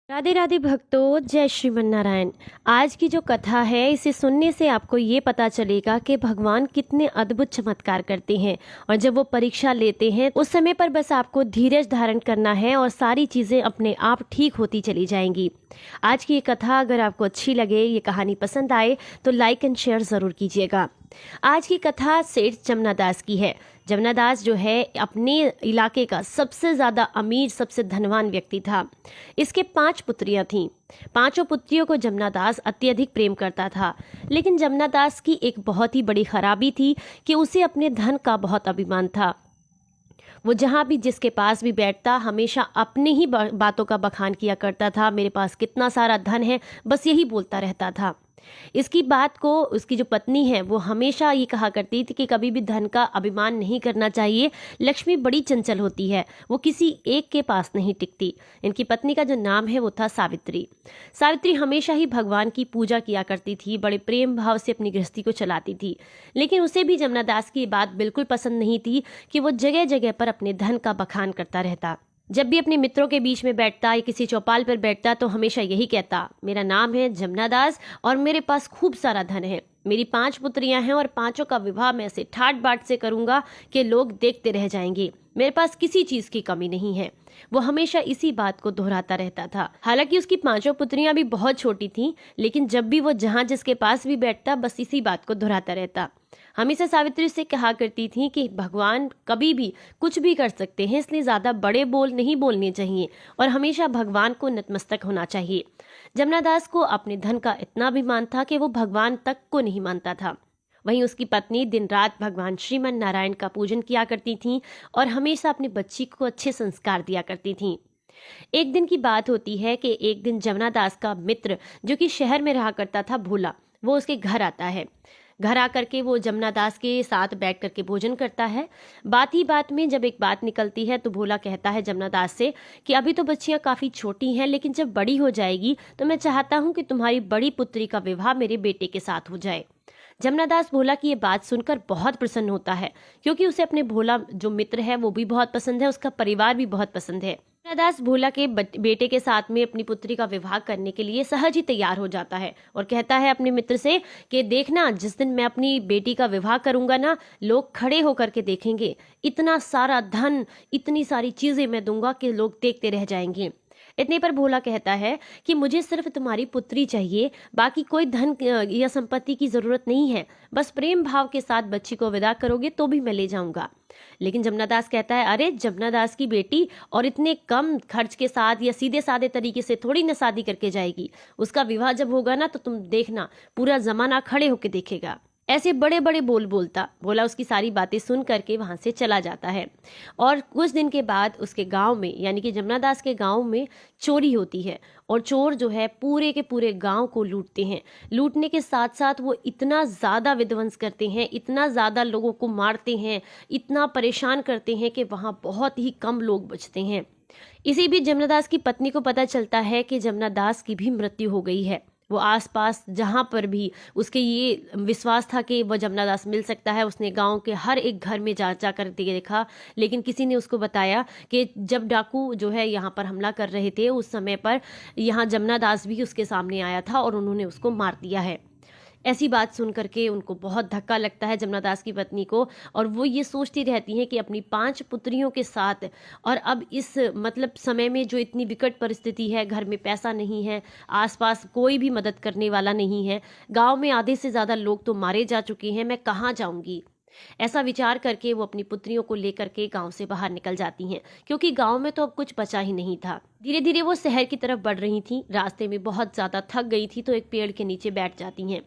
राधे राधे भक्तों, जय श्रीमन नारायण। आज की जो कथा है इसे सुनने से आपको ये पता चलेगा कि भगवान कितने अद्भुत चमत्कार करते हैं। और जब वो परीक्षा लेते हैं उस समय पर बस आपको धीरज धारण करना है और सारी चीज़ें अपने आप ठीक होती चली जाएंगी। आज की ये कथा अगर आपको अच्छी लगे, ये कहानी पसंद आए तो लाइक एंड शेयर ज़रूर कीजिएगा। आज की कथा सेठ जमुना दास की है। जमुना दास जो है अपने इलाके का सबसे ज़्यादा अमीर, सबसे धनवान व्यक्ति था। इसके 5 पुत्रियां थीं। पांचों पुत्रियों को जमुना दास अत्यधिक प्रेम करता था। लेकिन जमुना दास की एक बहुत ही बड़ी खराबी थी कि उसे अपने धन का बहुत अभिमान था। वो जहाँ भी जिसके पास भी बैठता हमेशा अपने ही बातों का बखान किया करता था। मेरे पास कितना सारा धन है, बस यही बोलता रहता था। इसकी बात को उसकी जो पत्नी है वो हमेशा ये कहा करती थी कि कभी भी धन का अभिमान नहीं करना चाहिए। लक्ष्मी बड़ी चंचल होती है, वो किसी एक के पास नहीं टिकती। इनकी पत्नी का जो नाम है वो था सावित्री। सावित्री हमेशा ही भगवान की पूजा किया करती थी, बड़े प्रेम भाव से अपनी गृहस्थी को चलाती थी। लेकिन उसे भी जमुना दास की बात बिल्कुल पसंद नहीं थी कि वो जगह जगह पर अपने धन का बखान करता रहता। जब भी अपने मित्रों के बीच में बैठता या किसी चौपाल पर बैठता तो हमेशा यही कहता, मेरा नाम है जमुना दास और मेरे पास खूब सारा धन है। मेरी 5 पुत्रियां हैं और पांचों का विवाह मैं ऐसे ठाट बाट से करूंगा कि लोग देखते रह जाएंगे। मेरे पास किसी चीज की कमी नहीं है। वो हमेशा इसी बात को दोहराता रहता था। हालांकि उसकी 5 पुत्रियां भी बहुत छोटी थीं, लेकिन जब भी वो जहां जिसके पास भी बैठता बस इसी बात को दोहराता रहता। हमेशा सावित्री से कहा करती थी कि भगवान कभी भी कुछ भी कर सकते हैं, इसलिए ज्यादा बड़े बोल नहीं बोलने चाहिए और हमेशा भगवान को नतमस्तक होना चाहिए। जमुना दास को अपने धन का इतना अभिमान था कि वो भगवान तक को नहीं मानता था। वहीं उसकी पत्नी दिन रात भगवान श्रीमन नारायण का पूजन किया करती थीं और हमेशा अपनी बच्ची को अच्छे संस्कार दिया करती थीं। एक दिन की बात होती है कि एक दिन जमुना दास का मित्र जो कि शहर में रहा करता था, भोला, वो उसके घर आता है। घर आकर के वो जमुना दास के साथ बैठ करके भोजन करता है। बात ही बात में जब एक बात निकलती है तो भोला कहता है जमुना दास से कि अभी तो बच्चियां काफी छोटी हैं, लेकिन जब बड़ी हो जाएगी तो मैं चाहता हूं कि तुम्हारी बड़ी पुत्री का विवाह मेरे बेटे के साथ हो जाए। जमुना दास भोला की ये बात सुनकर बहुत प्रसन्न होता है, क्योंकि उसे अपने भोला जो मित्र है वो भी बहुत पसंद है, उसका परिवार भी बहुत पसंद है। जमुना दास भोला के बेटे के साथ में अपनी पुत्री का विवाह करने के लिए सहज ही तैयार हो जाता है और कहता है अपने मित्र से कि देखना, जिस दिन मैं अपनी बेटी का विवाह करूंगा ना, लोग खड़े होकर के देखेंगे। इतना सारा धन, इतनी सारी चीजें मैं दूंगा कि लोग देखते रह जाएंगे। इतने पर भोला कहता है कि मुझे सिर्फ तुम्हारी पुत्री चाहिए, बाकी कोई धन या संपत्ति की जरूरत नहीं है। बस प्रेम भाव के साथ बच्ची को विदा करोगे तो भी मैं ले जाऊंगा। लेकिन जमुना दास कहता है, अरे जमुना दास की बेटी और इतने कम खर्च के साथ या सीधे साधे तरीके से थोड़ी ना शादी करके जाएगी। उसका विवाह जब होगा ना तो तुम देखना, पूरा जमाना खड़े होके देखेगा। ऐसे बड़े बड़े बोल बोलता भोला उसकी सारी बातें सुन करके वहां से चला जाता है। और कुछ दिन के बाद उसके गांव में, यानी कि जमुना दास के गांव में चोरी होती है और चोर जो है पूरे के पूरे गांव को लूटते हैं। लूटने के साथ साथ वो इतना ज़्यादा विध्वंस करते हैं, इतना ज़्यादा लोगों को मारते हैं, इतना परेशान करते हैं कि वहाँ बहुत ही कम लोग बचते हैं। इसी बीच जमुना दास की पत्नी को पता चलता है कि जमुना दास की भी मृत्यु हो गई है। वो आसपास जहाँ पर भी उसके ये विश्वास था कि वह जमुना दास मिल सकता है, उसने गांव के हर एक घर में जा कर देखा, लेकिन किसी ने उसको बताया कि जब डाकू जो है यहाँ पर हमला कर रहे थे उस समय पर यहाँ जमुना दास भी उसके सामने आया था और उन्होंने उसको मार दिया है। ऐसी बात सुन करके उनको बहुत धक्का लगता है जमुना दास की पत्नी को, और वो ये सोचती रहती हैं कि अपनी 5 पुत्रियों के साथ, और अब इस मतलब समय में जो इतनी विकट परिस्थिति है, घर में पैसा नहीं है, आसपास कोई भी मदद करने वाला नहीं है, गांव में आधे से ज़्यादा लोग तो मारे जा चुके हैं, मैं कहाँ जाऊंगी। ऐसा विचार करके वो अपनी पुत्रियों को लेकर के गांव से बाहर निकल जाती हैं, क्योंकि गांव में तो अब कुछ बचा ही नहीं था। धीरे धीरे वो शहर की तरफ बढ़ रही थी। रास्ते में बहुत ज्यादा थक गई थी तो एक पेड़ के नीचे बैठ जाती हैं।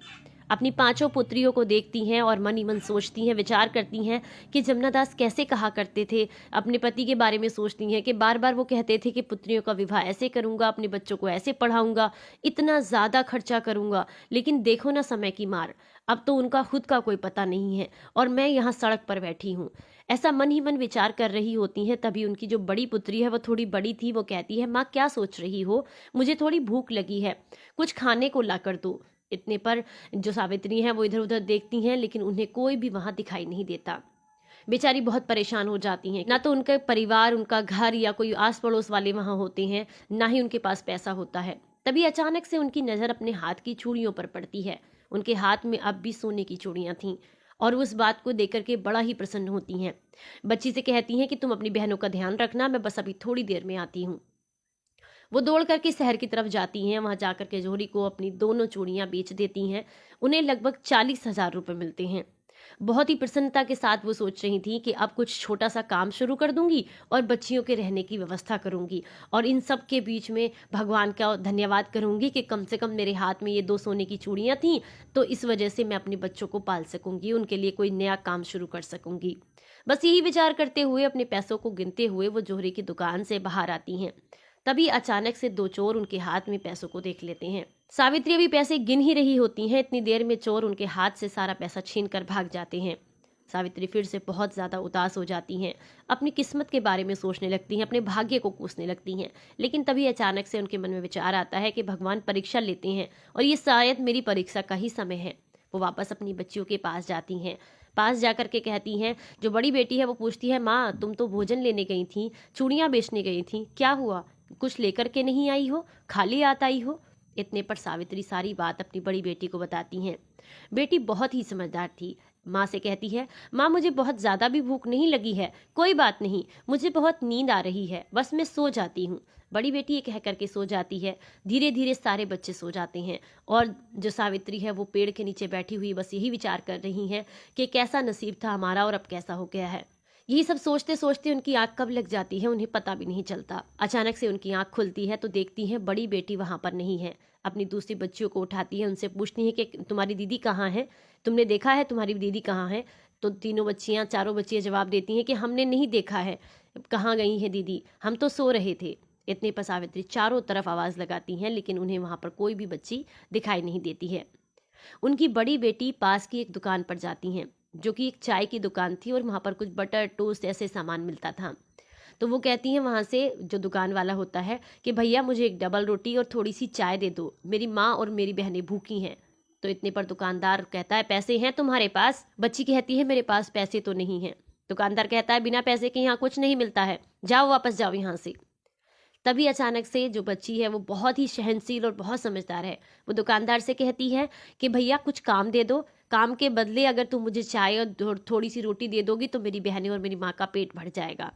अपनी 5 पुत्रियों को देखती हैं और मन ही मन सोचती हैं, विचार करती हैं कि जमुना दास कैसे कहा करते थे। अपने पति के बारे में सोचती हैं कि बार बार वो कहते थे कि पुत्रियों का विवाह ऐसे करूंगा, अपने बच्चों को ऐसे पढ़ाऊंगा, इतना ज़्यादा खर्चा करूंगा, लेकिन देखो ना समय की मार, अब तो उनका खुद का कोई पता नहीं है और मैं यहाँ सड़क पर बैठी हूँ। ऐसा मन ही मन विचार कर रही होती हैं। तभी उनकी जो बड़ी पुत्री है, वो थोड़ी बड़ी थी, वो कहती है, माँ क्या सोच रही हो, मुझे थोड़ी भूख लगी है, कुछ खाने को ला कर दो। इतने पर जो सावित्री हैं वो इधर उधर देखती हैं, लेकिन उन्हें कोई भी वहां दिखाई नहीं देता। बेचारी बहुत परेशान हो जाती हैं। ना तो उनका परिवार, उनका घर या कोई आस पड़ोस वाले वहाँ होते हैं, ना ही उनके पास पैसा होता है। तभी अचानक से उनकी नज़र अपने हाथ की चूड़ियों पर पड़ती है। उनके हाथ में अब भी सोने की चूड़ियाँ थीं और उस बात को देख करके बड़ा ही प्रसन्न होती हैं। बच्ची से कहती हैं कि तुम अपनी बहनों का ध्यान रखना, मैं बस अभी थोड़ी देर में आती हूँ। वो दौड़ करके शहर की तरफ जाती हैं। वहां जाकर के जोहरी को अपनी दोनों चूड़ियां बेच देती हैं। उन्हें लगभग 40,000 रुपए मिलते हैं। बहुत ही प्रसन्नता के साथ वो सोच रही थी कि अब कुछ छोटा सा काम शुरू कर दूंगी और बच्चियों के रहने की व्यवस्था करूंगी, और इन सब के बीच में भगवान का धन्यवाद करूंगी कि कम से कम मेरे हाथ में ये 2 सोने की चूड़ियां थीं, तो इस वजह से मैं अपने बच्चों को पाल सकूंगी, उनके लिए कोई नया काम शुरू कर सकूंगी। बस यही विचार करते हुए, अपने पैसों को गिनते हुए वो जोहरी की दुकान से बाहर आती हैं। तभी अचानक से 2 चोर उनके हाथ में पैसों को देख लेते हैं। सावित्री अभी पैसे गिन ही रही होती हैं, इतनी देर में चोर उनके हाथ से सारा पैसा छीन कर भाग जाते हैं। सावित्री फिर से बहुत ज्यादा उदास हो जाती हैं, अपनी किस्मत के बारे में सोचने लगती हैं, अपने भाग्य को कोसने लगती हैं। लेकिन तभी अचानक से उनके मन में विचार आता है कि भगवान परीक्षा लेते हैं और ये शायद मेरी परीक्षा का ही समय है। वो वापस अपनी बच्चियों के पास जाती हैं। पास जाकर के कहती हैं, जो बड़ी बेटी है वो पूछती है, माँ तुम तो भोजन लेने गई थी, चूड़ियां बेचने गई थी, क्या हुआ? कुछ लेकर के नहीं आई हो, खाली आत आई हो? इतने पर सावित्री सारी बात अपनी बड़ी बेटी को बताती हैं। बेटी बहुत ही समझदार थी। माँ से कहती है, माँ मुझे बहुत ज्यादा भी भूख नहीं लगी है, कोई बात नहीं, मुझे बहुत नींद आ रही है, बस मैं सो जाती हूँ। बड़ी बेटी ये कह करके सो जाती है। धीरे धीरे सारे बच्चे सो जाते हैं और जो सावित्री है वो पेड़ के नीचे बैठी हुई बस यही विचार कर रही है कि कैसा नसीब था हमारा और अब कैसा हो गया है। यही सब सोचते सोचते उनकी आंख कब लग जाती है उन्हें पता भी नहीं चलता। अचानक से उनकी आंख खुलती है तो देखती है बड़ी बेटी वहां पर नहीं है। अपनी दूसरी बच्चियों को उठाती है, उनसे पूछती है कि तुम्हारी दीदी कहाँ है, तुमने देखा है तुम्हारी दीदी कहाँ है? तो चारों बच्चियां जवाब देती हैं कि हमने नहीं देखा है, कहाँ गई है दीदी, हम तो सो रहे थे। इतने पर सावित्री चारों तरफ आवाज लगाती हैं, लेकिन उन्हें वहां पर कोई भी बच्ची दिखाई नहीं देती है। उनकी बड़ी बेटी पास की एक दुकान पर जाती हैं, जो कि एक चाय की दुकान थी और वहां पर कुछ बटर टोस्ट ऐसे सामान मिलता था। तो वो कहती हैं वहां से, जो दुकान वाला होता है, कि भैया मुझे एक डबल रोटी और थोड़ी सी चाय दे दो, मेरी माँ और मेरी बहनें भूखी हैं। तो इतने पर दुकानदार कहता है, पैसे हैं तुम्हारे पास? बच्ची कहती है, मेरे पास पैसे तो नहीं है। दुकानदार कहता है, बिना पैसे के यहाँ कुछ नहीं मिलता है, जाओ वापस जाओ यहाँ से। तभी अचानक से जो बच्ची है वो बहुत ही सहनशील और बहुत समझदार है। वो दुकानदार से कहती है कि भैया कुछ काम दे दो, काम के बदले अगर तुम मुझे चाय और थोड़ी सी रोटी दे दोगी तो मेरी बहनें और मेरी माँ का पेट भर जाएगा।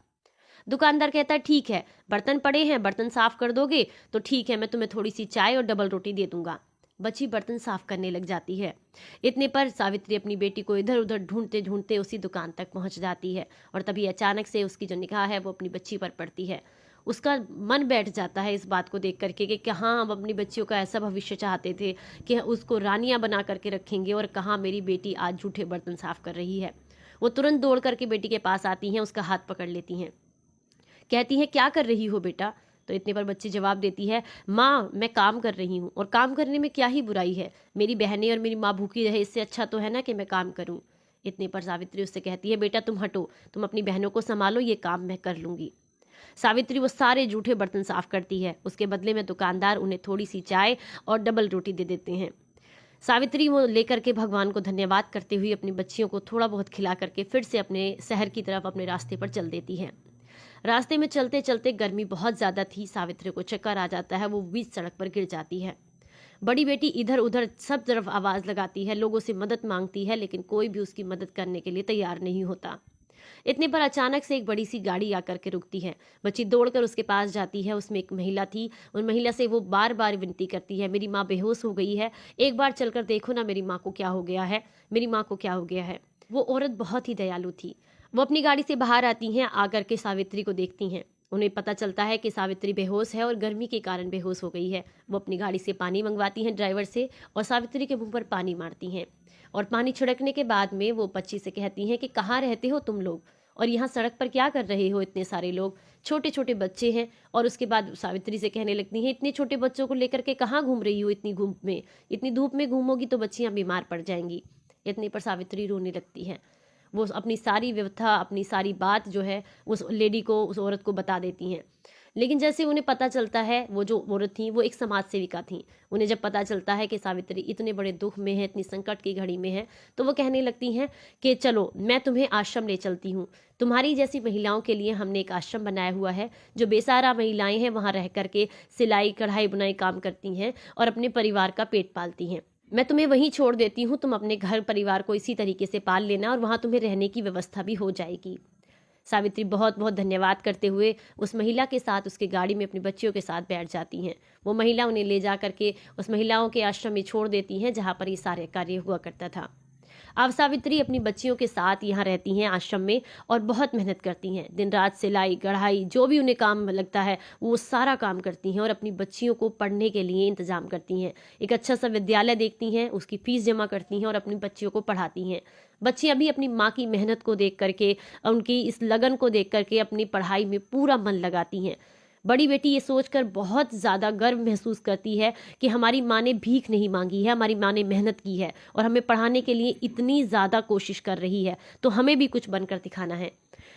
दुकानदार कहता है, ठीक है, बर्तन पड़े हैं, बर्तन साफ कर दोगे तो ठीक है, मैं तुम्हें थोड़ी सी चाय और डबल रोटी दे दूंगा। बच्ची बर्तन साफ करने लग जाती है। इतने पर सावित्री अपनी बेटी को इधर उधर ढूंढते ढूंढते उसी दुकान तक पहुंच जाती है और तभी अचानक से उसकी जो निगाह है वो अपनी बच्ची पर पड़ती है। उसका मन बैठ जाता है इस बात को देख करके कि कहाँ हम अपनी बच्चियों का ऐसा भविष्य चाहते थे कि उसको रानियां बना करके रखेंगे, और कहाँ मेरी बेटी आज झूठे बर्तन साफ कर रही है। वो तुरंत दौड़ करके बेटी के पास आती हैं, उसका हाथ पकड़ लेती हैं, कहती हैं, क्या कर रही हो बेटा? तो इतने पर बच्ची जवाब देती है, माँ मैं काम कर रही हूँ, और काम करने में क्या ही बुराई है, मेरी बहनें और मेरी माँ भूखी रहे, इससे अच्छा तो है ना कि मैं काम करूँ। इतने पर सावित्री उससे कहती है, बेटा तुम हटो, तुम अपनी बहनों को संभालो, ये काम मैं कर लूंगी। सावित्री वो सारे जूठे बर्तन साफ करती है। उसके बदले में दुकानदार उन्हें थोड़ी सी चाय और डबल रोटी दे देते हैं। सावित्री वो लेकर के भगवान को धन्यवाद करते हुए अपनी बच्चियों को थोड़ा बहुत खिला करके फिर से अपने शहर की तरफ अपने रास्ते पर चल देती है। रास्ते में चलते चलते गर्मी बहुत ज्यादा थी, सावित्री को चक्कर आ जाता है, वो बीच सड़क पर गिर जाती है। बड़ी बेटी इधर उधर सब तरफ आवाज लगाती है, लोगों से मदद मांगती है, लेकिन कोई भी उसकी मदद करने के लिए तैयार नहीं होता। इतने पर अचानक से एक बड़ी सी गाड़ी आकर के रुकती है। बच्ची दौड़कर उसके पास जाती है। उसमें एक महिला थी। उन महिला से वो बार बार विनती करती है, मेरी माँ बेहोश हो गई है, एक बार चलकर देखो ना मेरी माँ को क्या हो गया है, मेरी माँ को क्या हो गया है। वो औरत बहुत ही दयालु थी। वो अपनी गाड़ी से बाहर आती हैं, आकर के सावित्री को देखती हैं। उन्हें पता चलता है कि सावित्री बेहोश है और गर्मी के कारण बेहोश हो गई है। वो अपनी गाड़ी से पानी मंगवाती हैं ड्राइवर से और सावित्री के मुंह पर पानी मारती हैं, और पानी छिड़कने के बाद में वो बच्ची से कहती हैं कि कहाँ रहते हो तुम लोग, और यहाँ सड़क पर क्या कर रहे हो, इतने सारे लोग, छोटे छोटे बच्चे हैं। और उसके बाद सावित्री से कहने लगती हैं, इतने छोटे बच्चों को लेकर के कहाँ घूम रही हो, इतनी धूप में घूमोगी तो बच्चियां बीमार पड़ जाएंगी। इतने पर सावित्री रोने लगती है। वो अपनी सारी व्यवस्था, अपनी सारी बात जो है उस लेडी को, उस औरत को बता देती हैं। लेकिन जैसे उन्हें पता चलता है, वो जो औरत थी वो एक समाज सेविका थी, उन्हें जब पता चलता है कि सावित्री इतने बड़े दुख में है, इतनी संकट की घड़ी में है, तो वो कहने लगती हैं कि चलो मैं तुम्हें आश्रम ले चलती हूँ। तुम्हारी जैसी महिलाओं के लिए हमने एक आश्रम बनाया हुआ है, जो बेसहारा महिलाएं हैं वहाँ रह करके सिलाई कढ़ाई बुनाई काम करती हैं और अपने परिवार का पेट पालती हैं। मैं तुम्हें वहीं छोड़ देती हूँ, तुम अपने घर परिवार को इसी तरीके से पाल लेना और वहाँ तुम्हें रहने की व्यवस्था भी हो जाएगी। सावित्री बहुत बहुत धन्यवाद करते हुए उस महिला के साथ उसके गाड़ी में अपनी बच्चियों के साथ बैठ जाती हैं। वो महिला उन्हें ले जा करके उस महिलाओं के आश्रम में छोड़ देती हैं, जहाँ पर ये सारे कार्य हुआ करता था। अब सावित्री अपनी बच्चियों के साथ यहाँ रहती हैं आश्रम में और बहुत मेहनत करती हैं। दिन रात सिलाई कढ़ाई जो भी उन्हें काम लगता है वो सारा काम करती हैं और अपनी बच्चियों को पढ़ने के लिए इंतजाम करती हैं। एक अच्छा सा विद्यालय देखती हैं, उसकी फीस जमा करती हैं और अपनी बच्चियों को पढ़ाती हैं। बच्चियां भी अपनी माँ की मेहनत को देख करके, उनकी इस लगन को देख करके अपनी पढ़ाई में पूरा मन लगाती हैं। बड़ी बेटी ये सोचकर बहुत ज़्यादा गर्व महसूस करती है कि हमारी माँ ने भीख नहीं मांगी है, हमारी माँ ने मेहनत की है और हमें पढ़ाने के लिए इतनी ज़्यादा कोशिश कर रही है, तो हमें भी कुछ बनकर दिखाना है।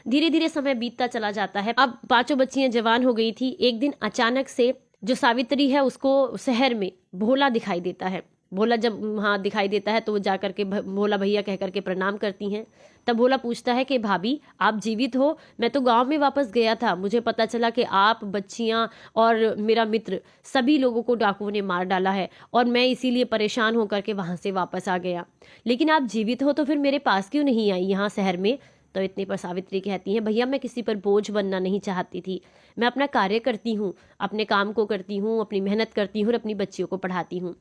धीरे धीरे समय बीतता चला जाता है। अब पांचों बच्चियां जवान हो गई थी। एक दिन अचानक से जो सावित्री है उसको शहर में भोला दिखाई देता है। भोला जब वहाँ दिखाई देता है तो वो जा करके भोला भैया कह करके प्रणाम करती हैं। तब भोला पूछता है कि भाभी आप जीवित हो? मैं तो गांव में वापस गया था, मुझे पता चला कि आप, बच्चियां और मेरा मित्र सभी लोगों को डाकुओं ने मार डाला है और मैं इसीलिए परेशान होकर के वहाँ से वापस आ गया। लेकिन आप जीवित हो तो फिर मेरे पास क्यों नहीं आई यहाँ शहर में? तो इतने पर सावित्री कहती हैं, भैया मैं किसी पर बोझ बनना नहीं चाहती थी, मैं अपना कार्य करती हूँ, अपने काम को करती हूँ, अपनी मेहनत करती हूँ और अपनी बच्चियों को पढ़ाती हूँ।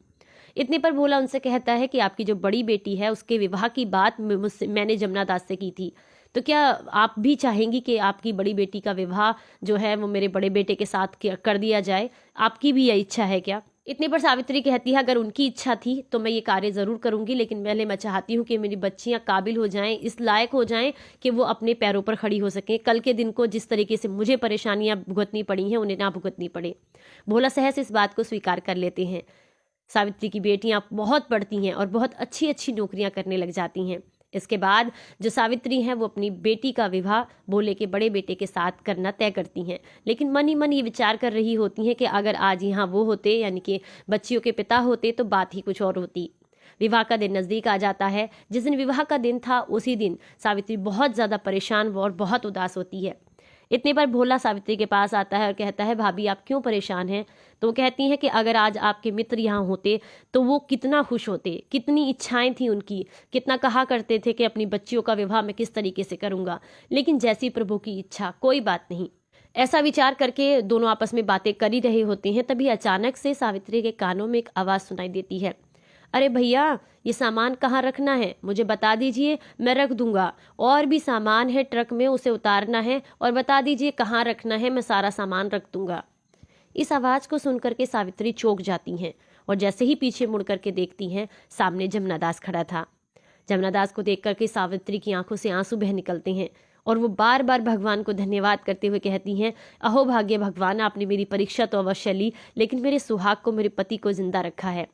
इतने पर भोला उनसे कहता है कि आपकी जो बड़ी बेटी है उसके विवाह की बात मैंने जमुना दास से की थी, तो क्या आप भी चाहेंगी कि आपकी बड़ी बेटी का विवाह जो है वो मेरे बड़े बेटे के साथ कर दिया जाए? आपकी भी यह इच्छा है क्या? इतने पर सावित्री कहती है, अगर उनकी इच्छा थी तो मैं ये कार्य जरूर करूंगी, लेकिन पहले मैं चाहती हूँ कि मेरी बच्चियां काबिल हो जाएं, इस लायक हो जाएं कि वो अपने पैरों पर खड़ी हो सकें। कल के दिन को जिस तरीके से मुझे परेशानियां भुगतनी पड़ी हैं उन्हें ना भुगतनी पड़े। भोला सहज इस बात को स्वीकार कर लेते हैं। सावित्री की बेटियां बहुत पढ़ती हैं और बहुत अच्छी अच्छी नौकरियां करने लग जाती हैं। इसके बाद जो सावित्री हैं वो अपनी बेटी का विवाह भोले के बड़े बेटे के साथ करना तय करती हैं, लेकिन मन ही मन ये विचार कर रही होती हैं कि अगर आज यहाँ वो होते, यानी कि बच्चियों के पिता होते, तो बात ही कुछ और होती। विवाह का दिन नज़दीक आ जाता है। जिस दिन विवाह का दिन था उसी दिन सावित्री बहुत ज़्यादा परेशान और बहुत उदास होती है। इतने पर भोला सावित्री के पास आता है और कहता है, भाभी आप क्यों परेशान हैं? तो वो कहती हैं कि अगर आज आपके मित्र यहाँ होते तो वो कितना खुश होते, कितनी इच्छाएं थी उनकी, कितना कहा करते थे कि अपनी बच्चियों का विवाह मैं किस तरीके से करूँगा, लेकिन जैसी प्रभु की इच्छा, कोई बात नहीं। ऐसा विचार करके दोनों आपस में बातें कर ही रहे होते हैं, तभी अचानक से सावित्री के कानों में एक आवाज़ सुनाई देती है, अरे भैया ये सामान कहाँ रखना है, मुझे बता दीजिए, मैं रख दूंगा। और भी सामान है ट्रक में, उसे उतारना है और बता दीजिए कहाँ रखना है, मैं सारा सामान रख दूंगा। इस आवाज़ को सुनकर के सावित्री चौंक जाती हैं और जैसे ही पीछे मुड़ करके देखती हैं, सामने जमुना दास खड़ा था। जमुना दास को देख करके सावित्री की आंखों से आंसू बह निकलते हैं और वो बार बार भगवान को धन्यवाद करते हुए कहती हैं, अहो भाग्य भगवान, आपने मेरी परीक्षा तो अवश्य ली, लेकिन मेरे सुहाग को, मेरे पति को जिंदा रखा है।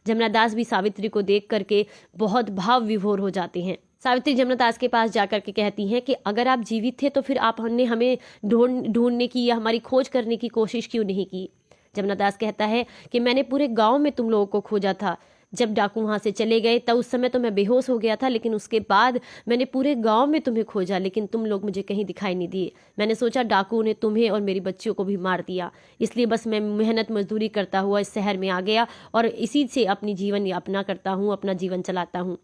जमुना दास भी सावित्री को देख करके बहुत भाव विभोर हो जाते हैं। सावित्री जमुना दास के पास जाकर के कहती हैं कि अगर आप जीवित थे तो फिर आपने हमें ढूंढने की या हमारी खोज करने की कोशिश क्यों नहीं की? जमुना दास कहता है कि मैंने पूरे गांव में तुम लोगों को खोजा था, जब डाकू वहाँ से चले गए तब उस समय तो मैं बेहोश हो गया था, लेकिन उसके बाद मैंने पूरे गांव में तुम्हें खोजा, लेकिन तुम लोग मुझे कहीं दिखाई नहीं दिए। मैंने सोचा डाकू ने तुम्हें और मेरी बच्चियों को भी मार दिया, इसलिए बस मैं मेहनत मजदूरी करता हुआ इस शहर में आ गया और इसी से अपनी जीवन यापना करता हूँ, अपना जीवन चलाता हूँ।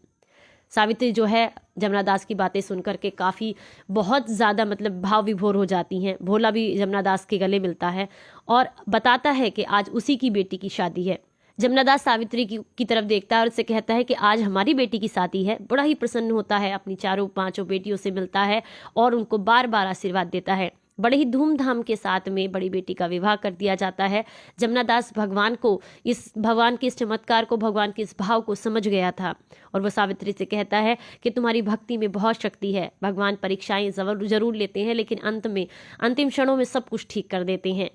सावित्री जो है जमुना दास की बातें सुनकर के काफ़ी बहुत ज़्यादा मतलब भाव विभोर हो जाती हैं। भोला भी जमुना दास के गले मिलता है और बताता है कि आज उसी की बेटी की शादी है। जमुना दास सावित्री की तरफ देखता है और उससे कहता है कि आज हमारी बेटी की शादी है। बड़ा ही प्रसन्न होता है, अपनी चारों पांचों बेटियों से मिलता है और उनको बार बार आशीर्वाद देता है। बड़े ही धूमधाम के साथ में बड़ी बेटी का विवाह कर दिया जाता है। जमुना दास भगवान के इस चमत्कार को, भगवान के इस भाव को समझ गया था और वो सावित्री से कहता है कि तुम्हारी भक्ति में बहुत शक्ति है। भगवान परीक्षाएं जरूर लेते हैं, लेकिन अंतिम क्षणों में सब कुछ ठीक कर देते हैं।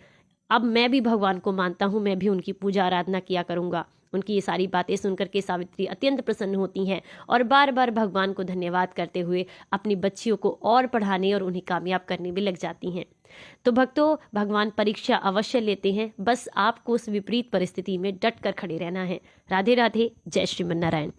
अब मैं भी भगवान को मानता हूँ, मैं भी उनकी पूजा आराधना किया करूँगा। उनकी ये सारी बातें सुनकर के सावित्री अत्यंत प्रसन्न होती हैं और बार बार भगवान को धन्यवाद करते हुए अपनी बच्चियों को और पढ़ाने और उन्हें कामयाब करने में लग जाती हैं। तो भक्तों, भगवान परीक्षा अवश्य लेते हैं, बस आपको उस विपरीत परिस्थिति में डट कर खड़े रहना है। राधे राधे, जय श्रीमन नारायण।